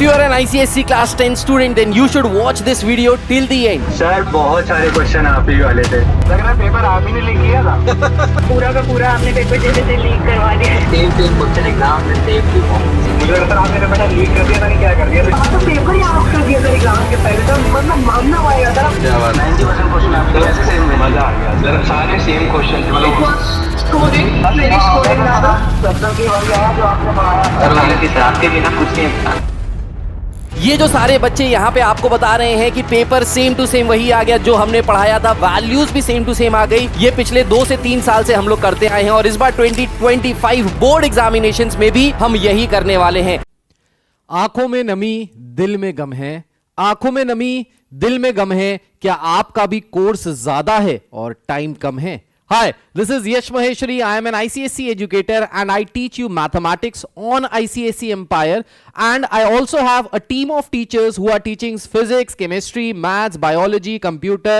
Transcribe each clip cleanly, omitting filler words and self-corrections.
If you are an ICSE class 10 student, then you should watch this video till the end. Sir बहुत सारे question आप ही वाले थे। लग रहा है पेपर आप ही ने लीक किया था। पूरा का पूरा आपने पेपर जैसे से लीक करवा दिया। सेम क्वेश्चन एग्जाम में सेम टू मुझे लगता है आपने बेटा लीक कर दिया था, नहीं क्या कर दिया था? आप तो पेपर ही आप कर दिया था एग्जाम के पहले, तो मतलब मानना पड़ेगा था। 90% क्वेश्चन आपके ऐसे सेम में मजा आ गया सर, सारे सेम क्वेश्चन थे। मतलब स्कोरिंग मेरी स्कोरिंग ना था सबसे की हो गया जो आपने पढ़ाया सर वाले की हिसाब के बिना कुछ नहीं था। ये जो सारे बच्चे यहाँ पे आपको बता रहे हैं कि पेपर सेम टू सेम वही आ गया जो हमने पढ़ाया था, वैल्यूज भी सेम टू सेम आ गई। ये पिछले 2 से 3 साल से हम लोग करते आए हैं और इस बार 2025 बोर्ड एग्जामिनेशंस में भी हम यही करने वाले हैं। आंखों में नमी दिल में गम है, आंखों में नमी दिल में गम है, क्या आपका भी कोर्स ज्यादा है और टाइम कम है? Hi, this is Yash Maheshwari. I am an ICSE educator and I teach you mathematics on ICSE Empire, and I also have a team of teachers who are teaching physics, chemistry, maths, biology, computer,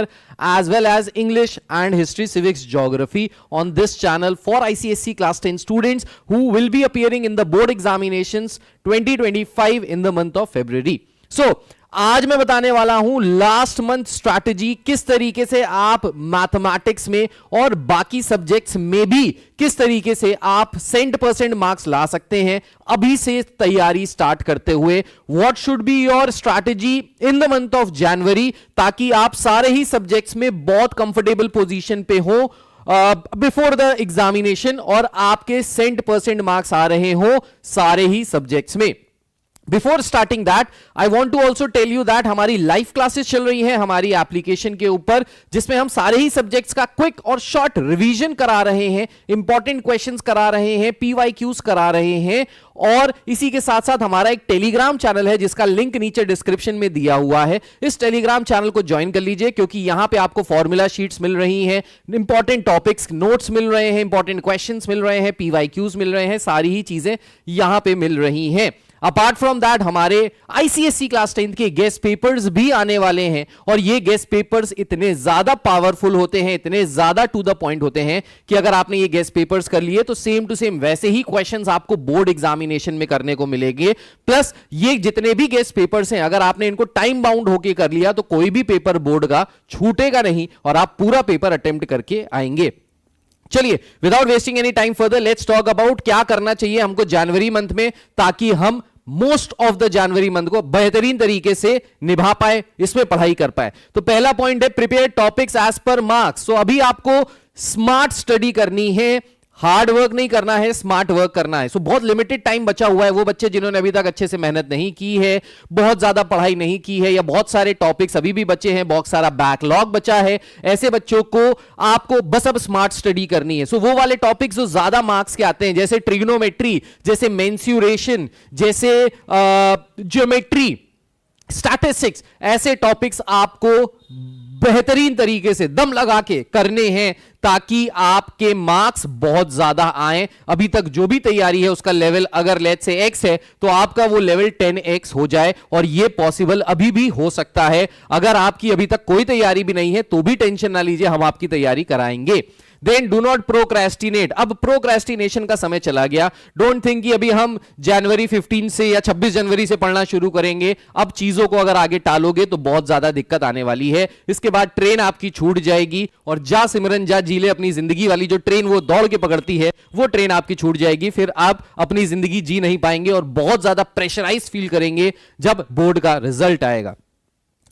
as well as English and history, civics, geography on this channel for ICSE class 10 students who will be appearing in the board examinations 2025 in the month of February. So, आज मैं बताने वाला हूं last month strategy, किस तरीके से आप mathematics में और बाकी सब्जेक्ट्स में भी किस तरीके से आप 100% मार्क्स ला सकते हैं अभी से तैयारी स्टार्ट करते हुए। What should be your strategy in the month of January, ताकि आप सारे ही सब्जेक्ट्स में बहुत कंफर्टेबल पोजीशन पे हो बिफोर द एग्जामिनेशन और आपके 100% मार्क्स आ रहे हो सारे ही सब्जेक्ट्स में। Before starting that I want to also tell you that हमारी लाइव क्लासेस चल रही हैं हमारी एप्लीकेशन के ऊपर, जिसमें हम सारे ही सब्जेक्ट्स का क्विक और शॉर्ट रिवीजन करा रहे हैं, इंपॉर्टेंट क्वेश्चंस करा रहे हैं, पीवाईक्यूज करा रहे हैं। और इसी के साथ साथ हमारा एक टेलीग्राम चैनल है जिसका लिंक नीचे डिस्क्रिप्शन में दिया हुआ है। इस टेलीग्राम चैनल को ज्वाइन कर लीजिए, क्योंकि यहां पे आपको फॉर्मूला शीट्स मिल रही हैं, इंपॉर्टेंट टॉपिक्स नोट्स मिल रहे हैं, इंपॉर्टेंट क्वेश्चंस मिल रहे हैं, पीवाईक्यूज मिल रहे हैं, सारी ही चीजें यहां पे मिल रही हैं। अपार्ट फ्रॉम दैट हमारे आईसीएसई क्लास 10 के गेस्ट पेपर्स भी आने वाले हैं, और ये गेस्ट पेपर्स इतने ज्यादा पावरफुल होते हैं, इतने ज्यादा टू द पॉइंट होते हैं कि अगर आपने ये गेस्ट पेपर्स कर लिए तो सेम टू सेम वैसे ही क्वेश्चंस आपको बोर्ड एग्जामिनेशन में करने को मिलेंगे। प्लस ये जितने भी गेस्ट पेपर्स हैं, अगर आपने इनको टाइम बाउंड होके कर लिया तो कोई भी पेपर बोर्ड का छूटेगा नहीं और आप पूरा पेपर अटेम्प्ट करके आएंगे। चलिए, without wasting any time further let's talk about क्या करना चाहिए हमको जनवरी मंथ में, ताकि हम most of the January month को बेहतरीन तरीके से निभा पाए, इसमें पढ़ाई कर पाए। तो पहला पॉइंट है prepare topics as per marks. So अभी आपको स्मार्ट स्टडी करनी है, हार्ड वर्क नहीं करना है, स्मार्ट वर्क करना है। सो बहुत लिमिटेड टाइम बचा हुआ है। वो बच्चे जिन्होंने अभी तक अच्छे से मेहनत नहीं की है, बहुत ज्यादा पढ़ाई नहीं की है, या बहुत सारे टॉपिक्स अभी भी बचे हैं, बहुत सारा बैकलॉग बचा है, ऐसे बच्चों को आपको बस अब स्मार्ट स्टडी करनी है। सो वो वाले टॉपिक्स जो ज्यादा मार्क्स के आते हैं, जैसे ट्रिग्नोमेट्री, जैसे मेंस्यूरेशन, जैसे ज्योमेट्री, स्टैटिस्टिक्स, ऐसे टॉपिक्स आपको बेहतरीन तरीके से दम लगा के करने हैं, ताकि आपके मार्क्स बहुत ज्यादा आए। अभी तक जो भी तैयारी है उसका लेवल अगर लेट्स से x है तो आपका वो लेवल 10x हो जाए, और ये पॉसिबल अभी भी हो सकता है। अगर आपकी अभी तक कोई तैयारी भी नहीं है तो भी टेंशन ना लीजिए, हम आपकी तैयारी कराएंगे। Then do not procrastinate. अब प्रोक्रेस्टिनेशन का समय चला गया। डोंट थिंक कि अभी हम जनवरी 15 से या 26 जनवरी से पढ़ना शुरू करेंगे। अब चीजों को अगर आगे टालोगे तो बहुत ज्यादा दिक्कत आने वाली है। इसके बाद ट्रेन आपकी छूट जाएगी, और जा सिमरन जा जी ले अपनी जिंदगी वाली जो ट्रेन वो दौड़ के पकड़ती है, वो ट्रेन आपकी छूट जाएगी। फिर आप अपनी जिंदगी जी नहीं पाएंगे और बहुत ज्यादा प्रेशराइज फील करेंगे जब बोर्ड का रिजल्ट आएगा।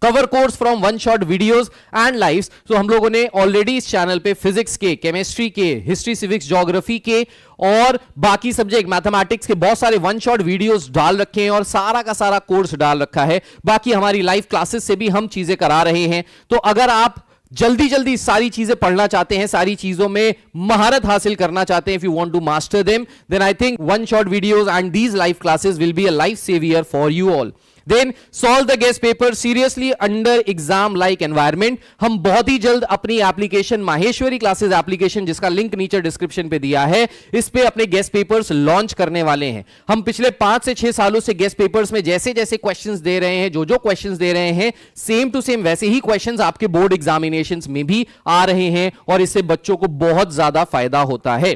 Cover course from one shot videos and lives. तो हम लोगों ने ऑलरेडी इस चैनल पे फिजिक्स के, केमिस्ट्री के, हिस्ट्री, सिविक्स, ज्योग्राफी के और बाकी सब्जेक्ट मैथमेटिक्स के बहुत सारे वन शॉट वीडियोस डाल रखे हैं, और सारा का सारा कोर्स डाल रखा है। बाकी हमारी लाइव क्लासेस से भी हम चीजें करा रहे हैं। तो अगर आप जल्दी जल्दी सारी चीजें पढ़ना चाहते हैं, सारी चीजों में महारत हासिल करना चाहते हैं, if you want to master them, then I think one shot videos and these live classes will be a life saver for you all. Then solve the guest paper seriously under exam like environment। हम बहुत ही जल्द अपनी application Maheshwari classes application, जिसका link नीचे description पे दिया है, इस पे अपने गेस्ट पेपर्स लॉन्च करने वाले हैं। हम पिछले 5 से 6 सालों से गेस्ट पेपर्स में जैसे जैसे क्वेश्चंस दे रहे हैं, जो जो क्वेश्चंस दे रहे हैं, सेम टू सेम वैसे ही क्वेश्चंस आपके बोर्ड एग्जामिनेशंस में भी आ रहे हैं, और इससे बच्चों को बहुत ज्यादा फायदा होता है।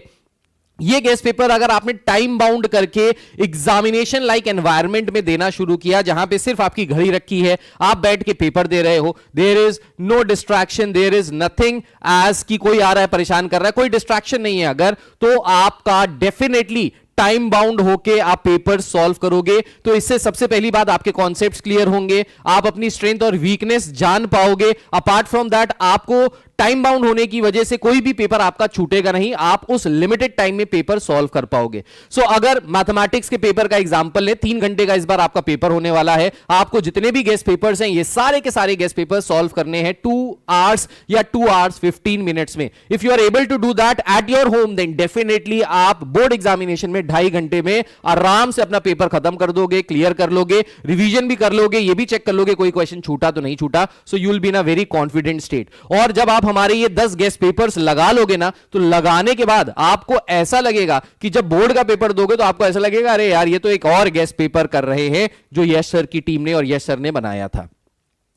ये गेस्ट पेपर अगर आपने टाइम बाउंड करके एग्जामिनेशन लाइक एनवायरनमेंट में देना शुरू किया, जहां पे सिर्फ आपकी घड़ी रखी है, आप बैठ के पेपर दे रहे हो, there is no distraction, there is nothing as कि कोई आ रहा है परेशान कर रहा है, कोई डिस्ट्रैक्शन नहीं है अगर, तो आपका डेफिनेटली टाइम बाउंड होके आप पेपर सॉल्व करोगे। तो इससे सबसे पहली बात आपके कॉन्सेप्ट्स क्लियर होंगे, आप अपनी स्ट्रेंथ और वीकनेस जान पाओगे। अपार्ट फ्रॉम दैट आपको टाइम बाउंड होने की वजह से कोई भी पेपर आपका छूटेगा नहीं, आप उस लिमिटेड टाइम में पेपर सॉल्व कर पाओगे। सो अगर मैथमेटिक्स के पेपर का एग्जांपल ले, 3 घंटे का इस बार आपका पेपर होने वाला है, आपको जितने भी गेस्ट पेपर्स हैं ये सारे के सारे गेस्ट पेपर सॉल्व करने हैं 2 आवर्स या 2 आवर्स 15 मिनट्स में। If you are able to do that at your home, then definitely आप बोर्ड एग्जामिनेशन में 2.5 घंटे में आराम से अपना पेपर खत्म कर दोगे, क्लियर कर लोगे, रिवीजन भी कर लोगे, ये भी चेक कर लोगे कोई क्वेश्चन छूटा तो नहीं छूटा। So you will be in a very confident state. और जब आप हमारे ये 10 गेस्ट पेपर्स लगा लोगे ना, तो लगाने के बाद आपको ऐसा लगेगा कि जब बोर्ड का पेपर दोगे तो आपको ऐसा लगेगा अरे यार ये तो एक और गेस्ट पेपर कर रहे हैं जो यश सर की टीम ने और यश सर ने बनाया था।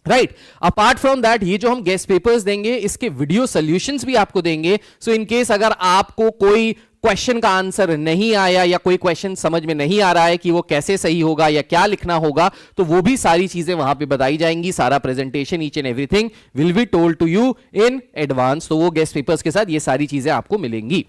राइट, अपार्ट फ्रॉम दैट ये जो हम गेस्ट पेपर्स देंगे इसके वीडियो सॉल्यूशंस भी आपको देंगे। सो इन केस अगर आपको कोई क्वेश्चन का आंसर नहीं आया या कोई क्वेश्चन समझ में नहीं आ रहा है कि वो कैसे सही होगा या क्या लिखना होगा, तो वो भी सारी चीजें वहां पे बताई जाएंगी। सारा presentation each and everything will be told to you in advance. तो वो गेस्ट पेपर्स के साथ ये सारी चीजें आपको मिलेंगी।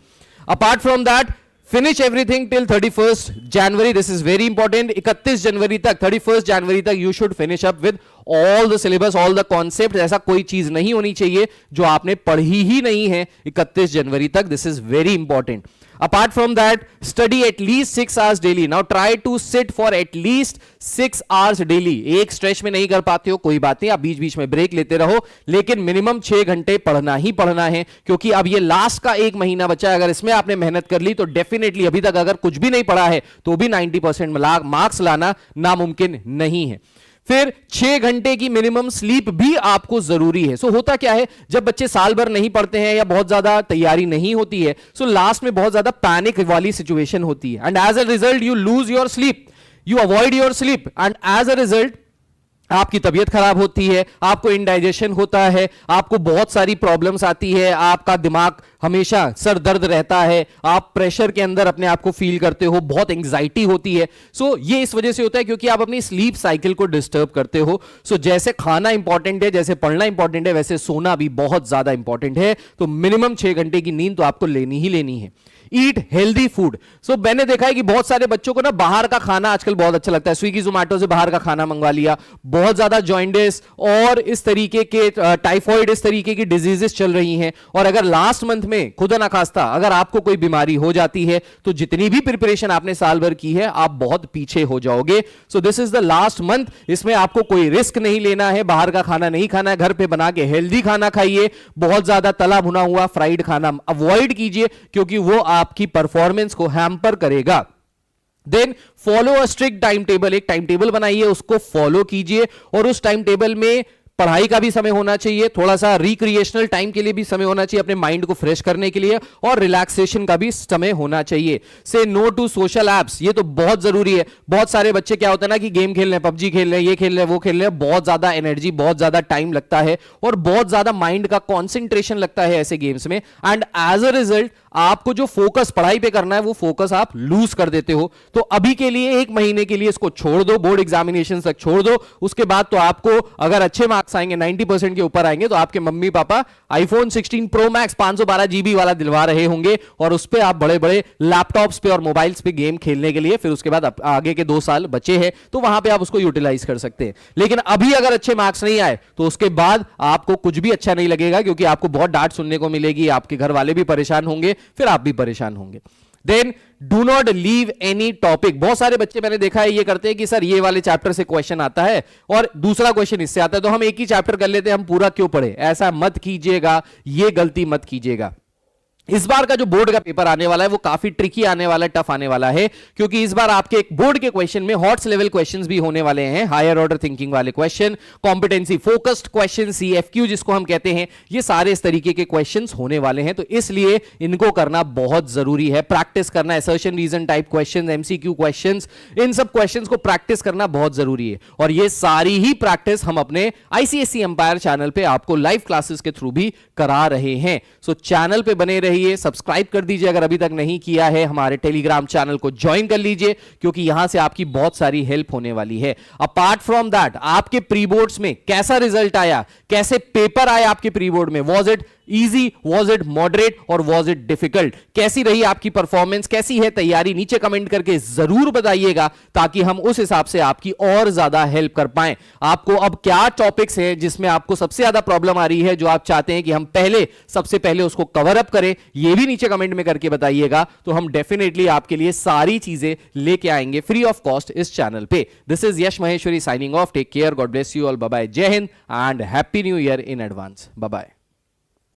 Apart from that finish everything till 31st January, this is very important. 31 जनवरी तक, 31 जनवरी तक you should finish up with all the syllabus, all the concept. ऐसा कोई चीज नहीं होनी चाहिए जो आपने पढ़ी ही नहीं है 31 जनवरी तक। This is very important. Apart from that, study at least 6 hours daily. Now try to sit for at least 6 hours daily. एक स्ट्रेच में नहीं कर पाते हो कोई बात नहीं, आप बीच बीच में ब्रेक लेते रहो, लेकिन मिनिमम 6 घंटे पढ़ना ही पढ़ना है, क्योंकि अब ये लास्ट का 1 महीना बचा है। अगर इसमें आपने मेहनत कर ली तो डेफिनेटली अभी तक अगर कुछ भी नहीं पढ़ा है तो भी 90% मार्क्स लाना नामुमकिन नहीं है। फिर 6 घंटे की मिनिमम स्लीप भी आपको जरूरी है। सो होता क्या है, जब बच्चे साल भर नहीं पढ़ते हैं या बहुत ज्यादा तैयारी नहीं होती है, सो लास्ट में बहुत ज्यादा पैनिक वाली सिचुएशन होती है, and as a result you lose your sleep, you avoid your sleep, and as a result आपकी तबीयत खराब होती है, आपको इंडाइजेशन होता है, आपको बहुत सारी प्रॉब्लम्स आती है, आपका दिमाग हमेशा सर दर्द रहता है, आप प्रेशर के अंदर अपने आप को फील करते हो, बहुत एंग्जाइटी होती है। सो ये इस वजह से होता है क्योंकि आप अपनी स्लीप साइकिल को डिस्टर्ब करते हो। सो जैसे खाना इंपॉर्टेंट है, जैसे पढ़ना इंपॉर्टेंट है, वैसे सोना भी बहुत ज्यादा इंपॉर्टेंट है। तो मिनिमम 6 घंटे की नींद तो आपको लेनी ही लेनी है। Eat healthy food. सो मैंने देखा है कि बहुत सारे बच्चों को ना बाहर का खाना आजकल बहुत अच्छा लगता है, स्विगी जोमेटो से बाहर का खाना मंगवा लिया, बहुत ज्यादा जॉइंडिस और इस तरीके के टाइफॉइड, इस तरीके की डिजीजेस चल रही हैं। और अगर लास्ट मंथ में खुदा ना खास्ता अगर आपको कोई बीमारी हो जाती है तो जितनी भी प्रिपरेशन आपने साल भर की है आप बहुत पीछे हो जाओगे। So this is the last month, इसमें आपको कोई रिस्क नहीं लेना है, बाहर का खाना नहीं खाना है, घर पे बना के हेल्दी खाना खाइए, बहुत ज्यादा तला भुना हुआ फ्राइड खाना अवॉइड कीजिए क्योंकि वो आपकी परफॉर्मेंस को हैम्पर करेगा। Then follow a strict time table, एक टाइम टेबल बनाइए, उसको फॉलो कीजिए, और उस टाइम टेबल में पढ़ाई का भी समय होना चाहिए, थोड़ा सा रिक्रिएशनल टाइम के लिए भी समय होना चाहिए, अपने माइंड को फ्रेश करने के लिए, और रिलैक्सेशन का भी समय होना चाहिए। से नो टू सोशल एप्स, ये तो बहुत जरूरी है। बहुत सारे बच्चे क्या होता है ना कि गेम खेल रहे हैं, पबजी खेल रहे हैं, ये खेल रहे हैं, वो खेल रहे हैं, बहुत ज्यादा एनर्जी, बहुत ज्यादा टाइम लगता है और बहुत ज्यादा माइंड का कॉन्सेंट्रेशन लगता है ऐसे गेम्स में, एंड एज अ रिजल्ट आपको जो फोकस पढ़ाई पे करना है वो फोकस आप लूज कर देते हो। तो अभी के लिए 1 महीने के लिए इसको छोड़ दो, बोर्ड एग्जामिनेशन तक छोड़ दो। उसके बाद तो आपको अगर अच्छे मार्क्स आएंगे, 90% के ऊपर आएंगे, तो आपके mummy papa iPhone 16 pro max 512 GB वाला दिलवा रहे होंगे, और उस पर आप बड़े बड़े लैपटॉप्स पे और मोबाइल्स पे गेम खेलने के लिए, फिर उसके बाद आगे के 2 साल बचे हैं तो वहां पे आप उसको यूटिलाइज कर सकते हैं। लेकिन अभी अगर अच्छे मार्क्स नहीं आए तो उसके बाद आपको कुछ भी अच्छा नहीं लगेगा, क्योंकि आपको बहुत डांट सुनने को मिलेगी, आपके घर वाले भी परेशान होंगे, फिर आप भी परेशान होंगे। Then do not leave any topic. बहुत सारे बच्चे मैंने देखा है ये करते हैं कि सर ये वाले चैप्टर से क्वेश्चन आता है और दूसरा क्वेश्चन इससे आता है तो हम एक ही चैप्टर कर लेते हैं, हम पूरा क्यों पढ़े। ऐसा मत कीजिएगा, ये गलती मत कीजिएगा। इस बार का जो बोर्ड का पेपर आने वाला है वो काफी ट्रिकी आने वाला है, टफ आने वाला है, क्योंकि इस बार आपके एक बोर्ड के क्वेश्चन में हॉट्स लेवल क्वेश्चंस भी होने वाले हैं, हायर ऑर्डर थिंकिंग वाले question, competency focused question, CFQ जिसको हम कहते हैं, ये सारे इस तरीके के क्वेश्चंस होने वाले हैं। तो इसलिए इनको करना बहुत जरूरी है, प्रैक्टिस करना, assertion reason type questions, MCQ questions, इन सब क्वेश्चंस को प्रैक्टिस करना बहुत जरूरी है। और ये सारी ही प्रैक्टिस हम अपने ICSE एम्पायर चैनल पे आपको लाइव क्लासेस के थ्रू भी करा रहे हैं। सो चैनल पे बने रहिए, रहिए, सब्सक्राइब कर दीजिए अगर अभी तक नहीं किया है, हमारे टेलीग्राम चैनल को ज्वाइन कर लीजिए क्योंकि यहां से आपकी बहुत सारी हेल्प होने वाली है। अपार्ट फ्रॉम दैट, आपके प्री बोर्ड्स में कैसा रिजल्ट आया, कैसे पेपर आए आपके प्री बोर्ड में, was it easy, was it moderate और वॉज इट डिफिकल्ट, कैसी रही आपकी परफॉर्मेंस, कैसी है तैयारी, नीचे कमेंट करके जरूर बताइएगा ताकि हम उस हिसाब से आपकी और ज्यादा हेल्प कर पाए। आपको अब क्या टॉपिक्स हैं जिसमें आपको सबसे ज्यादा प्रॉब्लम आ रही है, जो आप चाहते हैं कि हम सबसे पहले उसको कवर अप करें, ये भी नीचे कमेंट में करके बताइएगा, तो हम डेफिनेटली आपके लिए सारी चीजें लेके आएंगे फ्री ऑफ कॉस्ट इस चैनल पे। This is Yash Maheshwari signing off. Take care, God bless you all, bye bye, जय हिंद and happy new year in advance, bye bye.